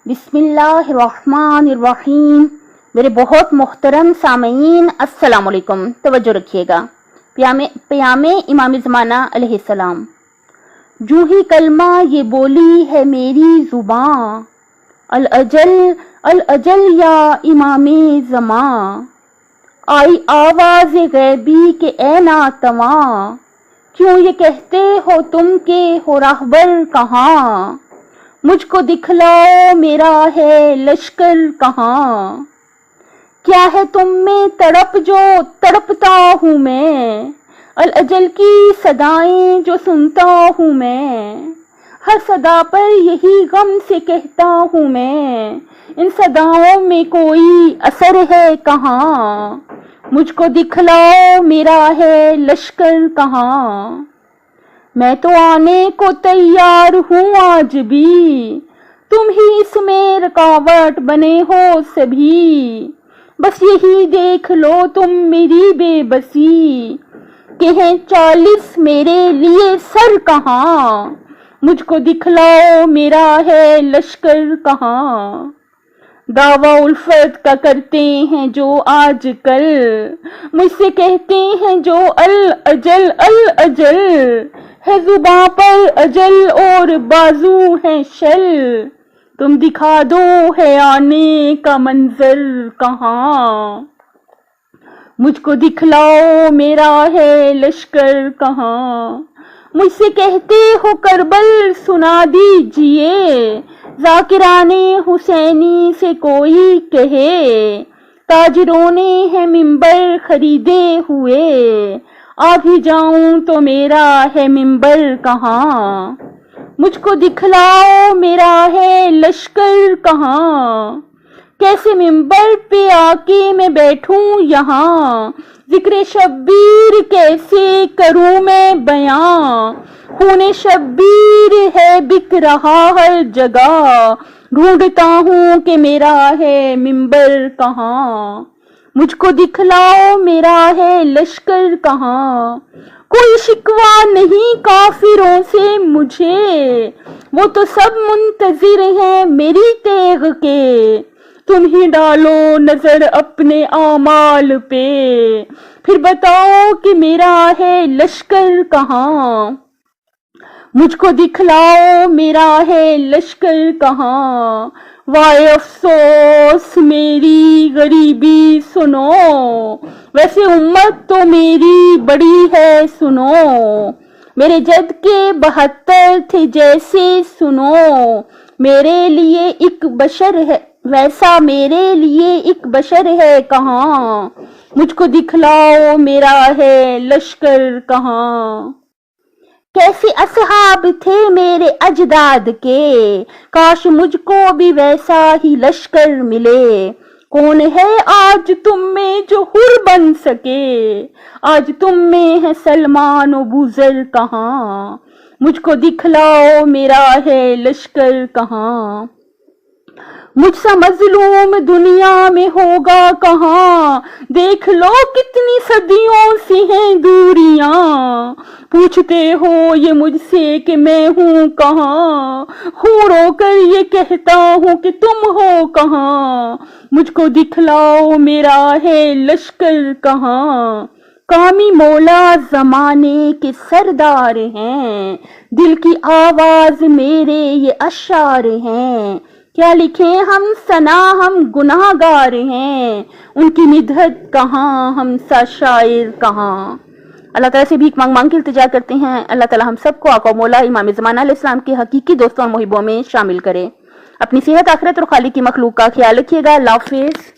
بسم اللہ الرحمن الرحیم۔ میرے بہت محترم سامعین السلام علیکم، توجہ رکھیے گا۔ پیام امام زمانہ علیہ السلام۔ جو ہی کلمہ یہ بولی ہے میری زباں، الاجل الاجل یا امام زمان، آئی آواز غیبی کہ اے ناتواں، کیوں یہ کہتے ہو تم کہ ہو راہبر کہاں، مجھ کو دکھلاؤ میرا ہے لشکر کہاں، کیا ہے تم میں تڑپ جو تڑپتا ہوں میں، الاجل کی صدائیں جو سنتا ہوں میں، ہر صدا پر یہی غم سے کہتا ہوں میں، ان صداؤں میں کوئی اثر ہے کہاں، مجھ کو دکھلاؤ میرا ہے لشکر کہاں، میں تو آنے کو تیار ہوں آج بھی، تم ہی اس میں رکاوٹ بنے ہو سبھی، بس یہی دیکھ لو تم میری بے بسی، کہ ہیں 40 میرے لیے سر کہاں، مجھ کو دکھلاؤ میرا ہے لشکر کہاں، دعویٰ الفت کا کرتے ہیں جو آج کل، مجھ سے کہتے ہیں جو الاجل الاجل، ہے زباں پر اجل اور بازو ہے شل، تم دکھا دو ہے آنے کا منظر کہاں، مجھ کو دکھلاؤ میرا ہے لشکر کہاں، مجھ سے کہتے ہو کربل سنا دیجئے، ذاکران حسینی سے کوئی کہے، تاجروں نے ہے منبر خریدے ہوئے، آ بھی جاؤں تو میرا ہے منبر کہاں، مجھ کو دکھلاؤ میرا ہے لشکر کہاں، کیسے منبر پہ آ کے میں بیٹھوں یہاں، ذکر شبیر کیسے کروں میں بیاں، خون شبیر ہے بک رہا ہر جگہ، ڈھونڈتا ہوں کہ میرا ہے منبر کہاں، مجھ کو دکھلاؤ میرا ہے لشکر کہاں، کوئی شکوہ نہیں کافروں سے مجھے، وہ تو سب منتظر ہیں میری تیغ کے، تم ہی ڈالو نظر اپنے اعمال پہ، پھر بتاؤ کہ میرا ہے لشکر کہاں، مجھ کو دکھلاؤ میرا ہے لشکر کہاں، وائے افسوس میری غریبی سنو، ویسے امت تو میری بڑی ہے سنو، میرے جد کے 72 تھے جیسے سنو، میرے لیے ایک بشر ہے ویسا، میرے لیے ایک بشر ہے کہاں، مجھ کو دکھلاؤ میرا ہے لشکر کہاں، کیسے اصحاب تھے میرے اجداد کے، کاش مجھ کو بھی ویسا ہی لشکر ملے، کون ہے آج تم میں جو حر بن سکے، آج تم میں ہے سلمان و بوذر کہاں، مجھ کو دکھلاؤ میرا ہے لشکر کہاں، مجھ سا مظلوم دنیا میں ہوگا کہاں، دیکھ لو کتنی صدیوں سے ہیں دوریاں، پوچھتے ہو یہ مجھ سے کہ میں ہوں کہاں، ہوں رو کر یہ کہتا ہوں کہ تم ہو کہاں، مجھ کو دکھلاؤ میرا ہے لشکر کہاں، کامی مولا زمانے کے سردار ہیں، دل کی آواز میرے یہ اشعار ہیں، کیا لکھیں ہم ثنا ہم گناہ گار ہیں، ان کی مدحت کہاں ہم سا شاعر کہاں۔ اللہ تعالیٰ سے بھیک مانگ مانگ کے التجا کرتے ہیں، اللہ تعالیٰ ہم سب کو آقا و مولا امام زمانہ علیہ السلام کے حقیقی دوستوں اور محبوں میں شامل کرے۔ اپنی صحت، آخرت اور خالق کی مخلوق کا خیال رکھیے گا۔ اللہ حافظ۔